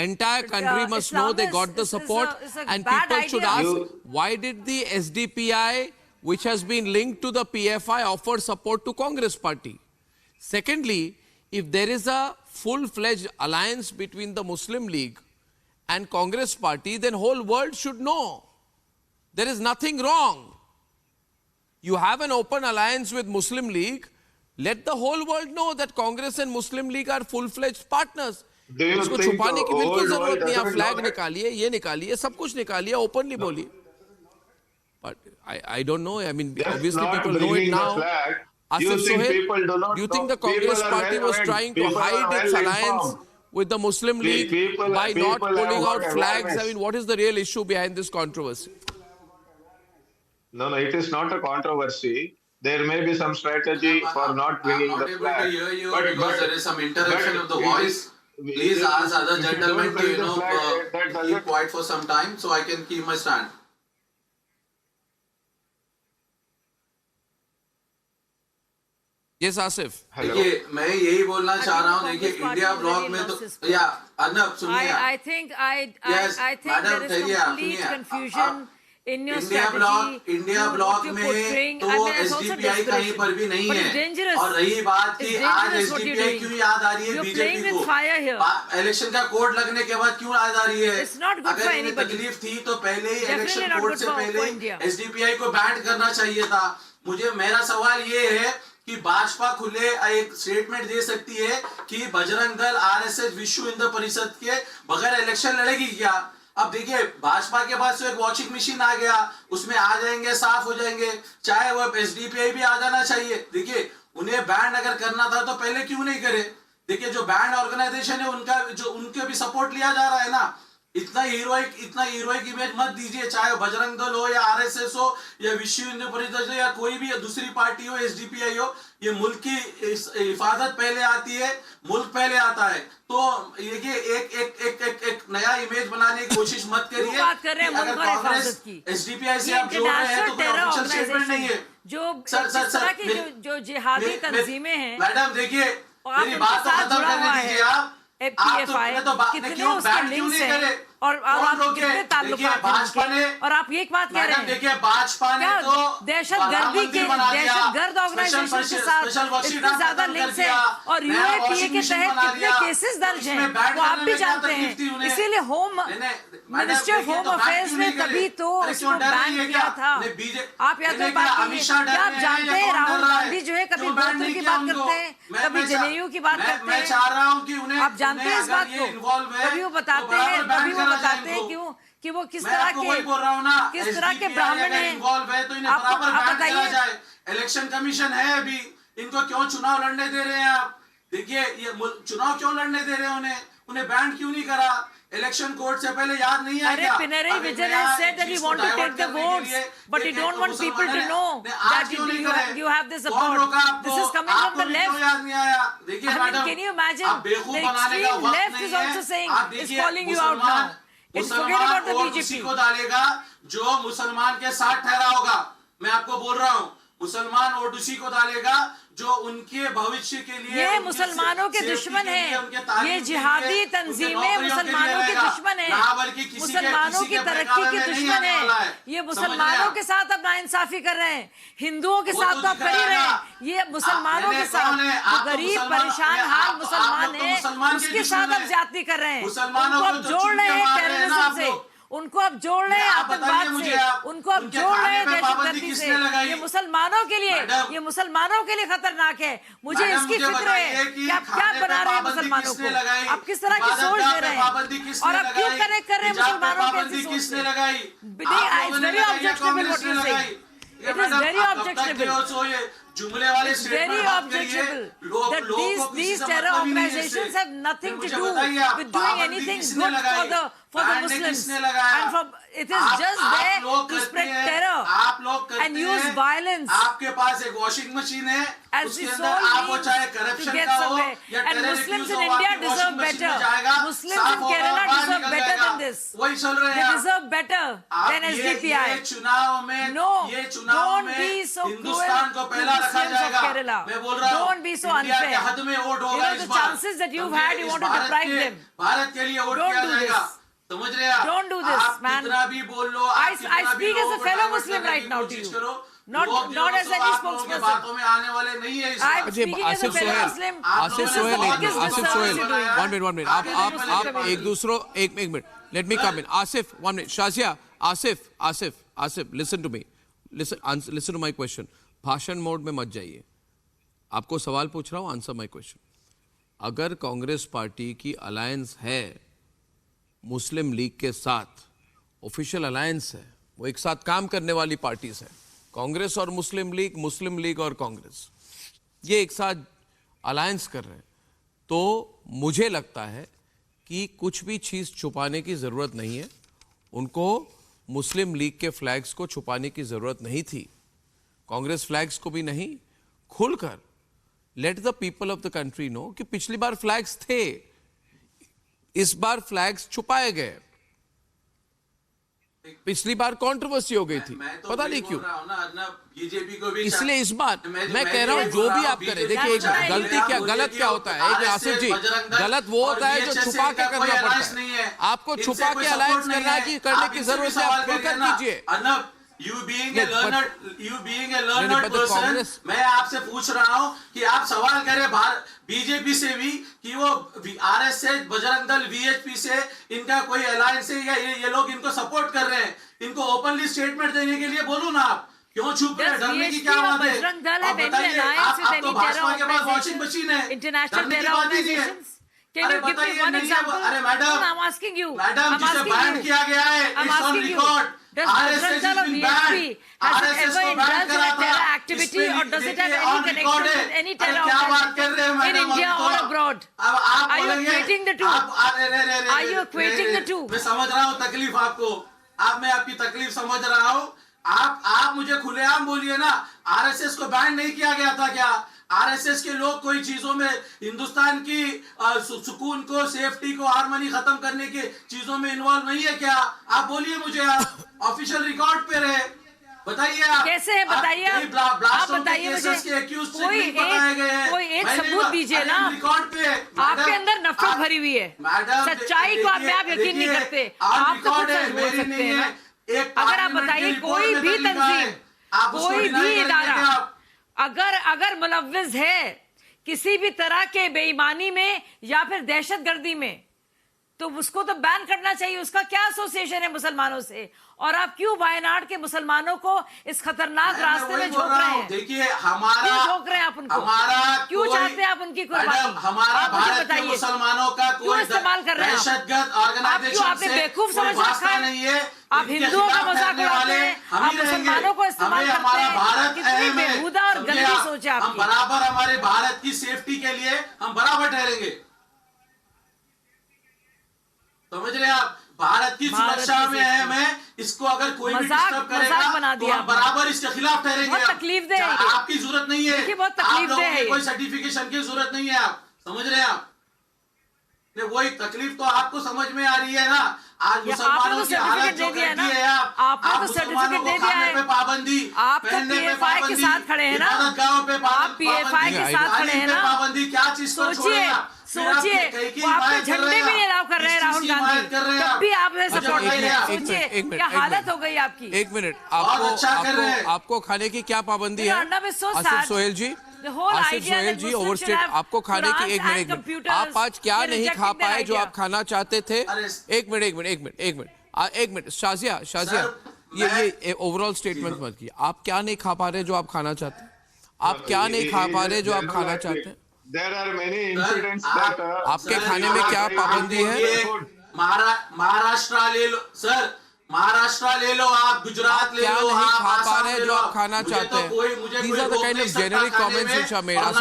entire country must know they got the support, and people should ask, why did the SDPI, which has been linked to the PFI, offer support to Congress party? Secondly, if there is a full-fledged alliance between the Muslim League and Congress party, then whole world should know. There is nothing wrong. You have an open alliance with Muslim League, let the whole world know that Congress and Muslim League are full-fledged partners. इसको छुपाने की बिल्कुल जरूरत नहीं. आप flag निकालिए, ये निकालिए, सब कुछ निकालिए, ओपनली बोलिए. But I don't know. I mean, obviously people know it now. Asif Sohail, do you think the Congress party was trying to hide its alliance with the Muslim League by not pulling out flags? I mean, what is the real issue behind this controversy? No, it is not a controversy. There may be some strategy for not bringing the flag. I'm not able to hear you because there is some interruption of the voice. Please ask other gentlemen to, keep quiet for some time so I can keep my stand. Yes, Asif. देखिए, मैं यही बोलना चाह रहा हूँ. देखिए, India block में तो या अर्नब सुनिए. I think there is complete confusion in your strategy. India block में तो एसडीपीआई कहीं पर भी नहीं है. और रही बात कि आज एसडीपीआई क्यों याद आ रही है बीजेपी को, इलेक्शन का कोड लगने के बाद क्यों याद आ रही है? अगर इन्हें तकलीफ थी तो पहले ही इलेक्शन कोड से पहले एसडीपीआई को बैन करना चाहिए था. मेरा सवाल ये है कि भाजपा खुले एक स्टेटमेंट दे सकती है कि बजरंग दल, आरएसएस, विश्व हिंदू परिषद के बगैर इलेक्शन लड़ेगी क्या? अब देखिए, भाजपा के पास तो एक वॉशिंग मशीन आ गया, उसमें आ जाएंगे, साफ हो जाएंगे. चाहे वो एसडीपीआई भी आ जाना चाहिए. देखिए, उन्हें बैन अगर करना था तो पहले क्यों नहीं करे? देखिए, जो बैंड ऑर्गेनाइजेशन है उनका जो उनके भी सपोर्ट लिया जा रहा है ना. इतना हीरोइक इमेज मत दीजिए. चाहे बजरंग दल हो या आरएसएस हो या विश्व हिंदू परिषद हो या कोई भी दूसरी पार्टी हो, एसडीपीआई हो, ये मुल्क की हिफाजत पहले आती है, मुल्क पहले आता है. तो ये एक नया इमेज बनाने की कोशिश मत करिए. अगर कांग्रेस एसडीपीआई से आप जोड़ रहे हैं तो कोई ऑफिशियल स्टेटमेंट नहीं है. जो जिहादी तंजीमें हैं, मैडम देखिए, मेरी बात तो खत्म करने दीजिए. आप कितने उसके लिंक्स हैं और आप कितने ताल्लुकात हैं, और आप ये एक बात कह रहे हैं. देखिए, भाजपा ने तो दहशतगर्द ऑर्गेनाइजेशन के साथ इतने ज्यादा लिंक्स हैं और यूएपीए के तहत कितने केसेस दर्ज हैं वो आप भी जानते हैं. इसीलिए मिनिस्ट्री ऑफ होम अफेयर्स ने तभी तो उसको बैन किया था. आप या तो बात क्या आप जानते हैं राहुल गांधी जो है कभी गोत्र की बात करते हैं, कभी जनेयू की बात करते हैं. आप जानते हैं इस बात को. कभी वो बताते हैं, कभी वो बताते हैं कि वो किस तरह के ब्राह्मण हैं. आप बताइए, इलेक्शन कमीशन है अभी, इनको क्यों चुनाव लड़ने दे रहे हैं आप? देखिए, ये चुनाव क्यों लड़ने दे रहे हैं उन्हें बैन क्यों नहीं करा? इलेक्शन कोड से पहले याद नहीं आया क्या? Pinarayi Vijayan has said that he want to take the votes, but he don't want people to know that you have this support. This is coming from the left. I mean, can you imagine? The extreme left is also saying, is calling you out now. It's forget about the BJP. को डालेगा जो मुसलमान के साथ ठहरा होगा. मैं आपको बोल रहा हूँ, मुसलमान वोट उसी को डालेगा जो उनके भविष्य के लिए. ये मुसलमानों के दुश्मन हैं, ये जिहादी तंजीमें मुसलमानों के दुश्मन हैं, मुसलमानों की तरक्की के दुश्मन हैं. ये मुसलमानों के साथ अब नाइंसाफी कर रहे हैं, हिंदुओं के साथ तो आप कर ही रहे हैं. ये मुसलमानों के साथ जो गरीब परेशान हाल मुसलमान है उसके साथ अब ज्यादती कर रहे हैं. उनको अब जोड़ रहे हैं टेररिज्म से, उनको अब जोड़ रहे हैं आतंकवाद से, उनको अब जोड़ रहे हैं दहशतगर्दी से. ये मुसलमानों के लिए खतरनाक है. मुझे इसकी फिक्र है कि आप क्या बना रहे हैं मुसलमानों को, आप किस तरह की सोच दे रहे हैं और आप क्यों कनेक्ट कर रहे हैं मुसलमानों के ऐसी सोच से. It's very objectionable what you say. It is very objectionable. जुमले वाले It's very objectionable that these terror organizations have nothing to do with doing anything good for the Muslims, and it is just there to spread terror and use violence. आपके पास एक washing machine है, उसके अंदर आपको चाहे corruption का हो या टेररिस्ट यूज हो, India deserve better. Muslims in Kerala deserve better than this. वही चल रहे हैं. They deserve better than SDPI. ये चुनाव में हिंदुस्तान को पहला रखा जाएगा. मैं बोल रहा हूँ, don't be so unfair. हद में वोट होगा. The chances that you've had, you want to deprive them. Bharat के लिए वोट किया जाएगा. समझ रहे हैं आप? Don't do this, आप man. कितना भी बोल लो, I आप कितना भी speak as a लोगों को fellow divert Muslim करने right की now to कोशिश you. करो, Not लोग जो as दोस्तों any आप लोगों के spokesperson. बातों में आने वाले नहीं है इस I'm बार। Ajay, speaking as a Asif fellow Sohail, Muslim. Asif This is Sohail, the एक biggest minute, Asif disservice Sohail, you're doing. 1 minute, आप एक दूसरों, एक minute, let me come in, Asif, 1 minute, Shazia, Asif, listen to me, listen to my question, भाषण मोड में मत जाइए, आपको सवाल पूछ रहा हूं, आंसर माय क्वेश्चन। अगर कांग्रेस पार्टी की अलायंस है मुस्लिम लीग के साथ, ऑफिशियल अलायंस है, वो एक साथ काम करने वाली पार्टीज है, कांग्रेस और मुस्लिम लीग और कांग्रेस, ये एक साथ अलायंस कर रहे हैं, तो मुझे लगता है कि कुछ भी चीज छुपाने की जरूरत नहीं है। उनको मुस्लिम लीग के फ्लैग्स को छुपाने की जरूरत नहीं थी, कांग्रेस फ्लैग्स को भी नहीं, खुलकर let the people of the country know कि पिछली बार फ्लैग्स थे, इस बार फ्लैग्स छुपाए गए, पिछली बार कंट्रोवर्सी हो गई थी, पता नहीं क्यों, बीजेपी को भी इसलिए इस बार मैं कह रहा हूं जो भी आप करें, देखिए एक गलती क्या, गलत क्या होता है, एक आसिफ जी, गलत वो होता है जो छुपा के करना पड़ता है, आपको छुपा के अलायंस करना की करने की जरूरत है, आप खुलकर कीजिए। You being a learned person, मैं आपसे पूछ रहा हूं कि आप सवाल करें बीजेपी से भी कि वो आरएसएस, बजरंग दल, वीएचपी से इनका कोई अलायंस है या ये लोग इनको सपोर्ट कर रहे हैं, इनको ओपनली स्टेटमेंट देने के लिए बोलो ना, आप क्यों छुप रहे हैं, डरने की क्या बात है? अब बताइए, आप तो भाजपा के पास वॉशिंग मशीन है, डरने की बात नहीं है। अरे बताइए, नहीं है, अरे मैडम जिसे बैन किया गया है, it's on record, RSS has been banned, RSS को बैन करा था, activity or does it have any connection with any terror क्या बात कर रहे हैं in madam? India or abroad? अब आप Are you बोलेंगे, equating the two? Are you equating the two? मैं समझ रहा हूँ तकलीफ आपको, मैं आपकी तकलीफ समझ रहा हूँ, आप मुझे खुलेआम बोलिए ना, आरएसएस को बैन नहीं किया गया था क्या? आरएसएस के लोग कोई चीजों में हिंदुस्तान की सुकून को, सेफ्टी को, हार्मनी खत्म करने की चीजों में इन्वॉल्व नहीं है क्या? आप बोलिए मुझे, आप ऑफिशियल रिकॉर्ड पे रहे, बताइए आप कैसे है, बताइए आप बताइए मुझे, कोई एक सबूत दीजिए ना, रिकॉर्ड पे आपके अंदर नफरत भरी हुई है, सच्चाई को आप यकीन नहीं करते, आप तो कुछ सच बोल सकते हैं ना, अगर आप बताइए कोई भी तंजीम, कोई भी इदारा अगर मुलव्विज है किसी भी तरह के बेईमानी में या फिर दहशतगर्दी में, तो उसको तो बैन करना चाहिए, उसका क्या एसोसिएशन है मुसलमानों से? और आप क्यों वायनाड के मुसलमानों को इस खतरनाक रास्ते में झोंक रहे हैं? देखिए हमारा, क्यों झोंक रहे हैं आप उनको? क्यों चाहते हैं आप उनकी कुर्बानी? हमारा भारत के मुसलमानों का कोई इस्तेमाल कर रहे हैं दहशतगर्द ऑर्गेनाइजेशन आपने बेवकूफ समझ रखा है, नहीं है, आप हिंदुओं का मजाक उड़ाते हैं, आप मुसलमानों को इस्तेमाल करते हैं, कितनी बेहुदा और गंदी सोच है हम आपकी। बराबर हमारे भारत की सेफ्टी के लिए हम बराबर ठहरेंगे, समझ रहे हैं आप? भारत की सुरक्षा में अहम है, इसको अगर कोई भी डिस्टर्ब करेगा तो हम बराबर इसके खिलाफ ठहरेंगे। बहुत तकलीफ दे है, आपकी जरूरत नहीं है, बहुत तकलीफ दे है, कोई सर्टिफिकेशन की जरूरत नहीं है, आप समझ रहे हैं आप? वही तकलीफ तो आपको समझ में आ रही है ना, आज मुसलमानों की हालत जो कर दी है आप मुसलमानों को खाने पे पाबंदी, पहनने पे पाबंदी, इबादतगाहों पे पाबंदी, पाबंदी, क्या चीज को छोड़े आप? सोचिए, वो आपके झंडे भी नहीं अलाउ कर रहे हैं राहुल गांधी, तब भी आप सपोर्ट कर रहे हैं। सोचिए क्या हालत हो गई आपकी। एक मिनट, आपको खाने की क्या पाबंदी है? आसिफ सोहेल जी, ओवरस्टेट, आपको खाने की, एक मिनट, आप आज क्या नहीं खा पाए जो आप खाना चाहते थे? एक मिनट, शाजिया, ये ओवरऑल स्टेटमेंट मत कीजिए, आप क्या नहीं खा पा रहे जो आप खाना चाहते हैं? आप क्या नहीं खा पा रहे जो आप खाना चाहते हैं? There are many incidents that आपके खाने में क्या पाबंदी है? महाराष्ट्र ले लो सर, महाराष्ट्र ले लो, आप गुजरात ले लो, आप खा पा रहे हैं जो आप खाना चाहते हैं? These are the kind of generic comments which are made.